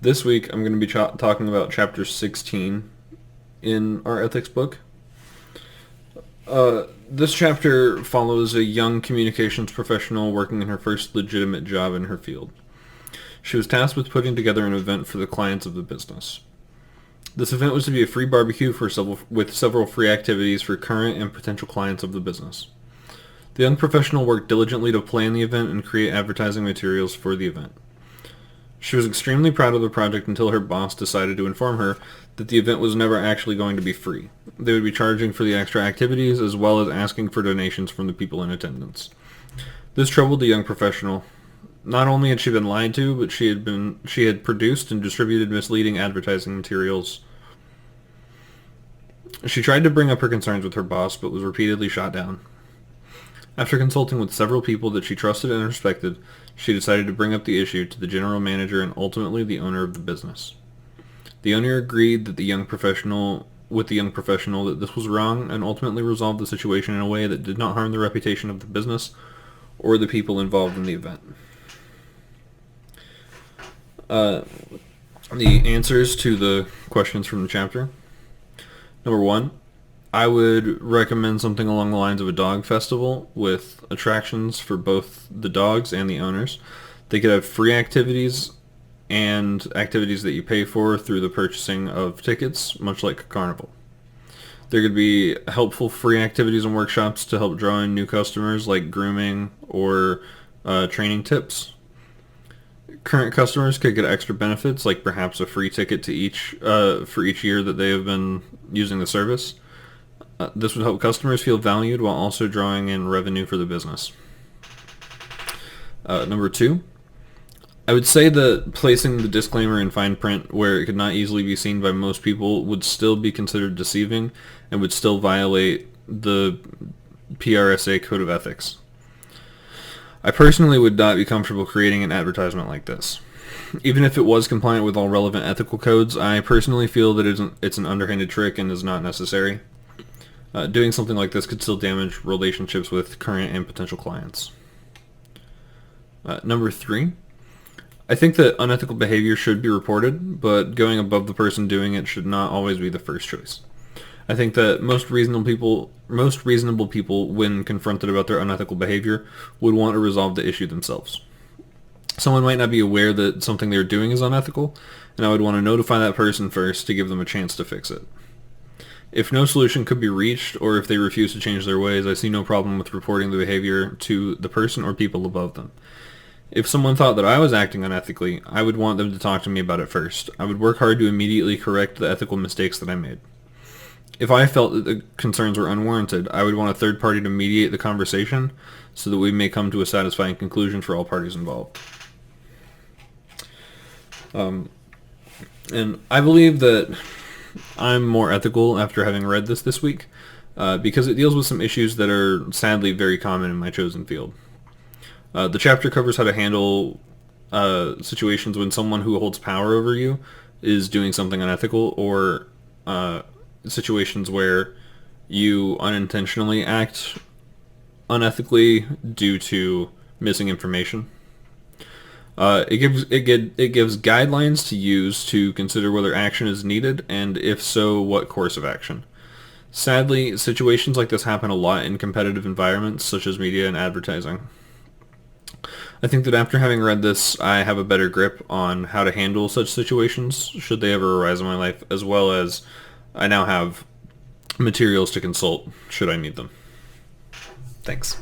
This week I'm going to be talking about chapter 16 in our ethics book. This chapter follows a young communications professional working in her first legitimate job in her field. She was tasked with putting together an event for the clients of the business. This event was to be a free barbecue with several free activities for current and potential clients of the business. The young professional worked diligently to plan the event and create advertising materials for the event. She was extremely proud of the project until her boss decided to inform her that the event was never actually going to be free. They would be charging for the extra activities as well as asking for donations from the people in attendance. This troubled the young professional. Not only had she been lied to, but she had produced and distributed misleading advertising materials. She tried to bring up her concerns with her boss, but was repeatedly shot down. After consulting with several people that she trusted and respected, she decided to bring up the issue to the general manager and ultimately the owner of the business. The owner agreed that the young professional that this was wrong and ultimately resolved the situation in a way that did not harm the reputation of the business or the people involved in the event. The answers to the questions from the chapter. Number 1, I would recommend something along the lines of a dog festival with attractions for both the dogs and the owners. They could have free activities and activities that you pay for through the purchasing of tickets, much like a carnival. There could be helpful free activities and workshops to help draw in new customers, like grooming or training tips. Current customers could get extra benefits, like perhaps a free ticket to for each year that they have been using the service. This would help customers feel valued while also drawing in revenue for the business. Number 2, I would say that placing the disclaimer in fine print where it could not easily be seen by most people would still be considered deceiving and would still violate the PRSA Code of Ethics. I personally would not be comfortable creating an advertisement like this. Even if it was compliant with all relevant ethical codes, I personally feel that it's an underhanded trick and is not necessary. Doing something like this could still damage relationships with current and potential clients. Number 3, I think that unethical behavior should be reported, but going above the person doing it should not always be the first choice. I think that most reasonable people, when confronted about their unethical behavior, would want to resolve the issue themselves. Someone might not be aware that something they're doing is unethical, and I would want to notify that person first to give them a chance to fix it. If no solution could be reached, or if they refuse to change their ways, I see no problem with reporting the behavior to the person or people above them. If someone thought that I was acting unethically, I would want them to talk to me about it first. I would work hard to immediately correct the ethical mistakes that I made. If I felt that the concerns were unwarranted, I would want a third party to mediate the conversation so that we may come to a satisfying conclusion for all parties involved. And I believe that I'm more ethical after having read this week because it deals with some issues that are sadly very common in my chosen field. The chapter covers how to handle situations when someone who holds power over you is doing something unethical, or situations where you unintentionally act unethically due to missing information. It gives guidelines to use to consider whether action is needed, and if so, what course of action. Sadly, situations like this happen a lot in competitive environments such as media and advertising. I think that after having read this, I have a better grip on how to handle such situations should they ever arise in my life, as well as I now have materials to consult should I need them. Thanks.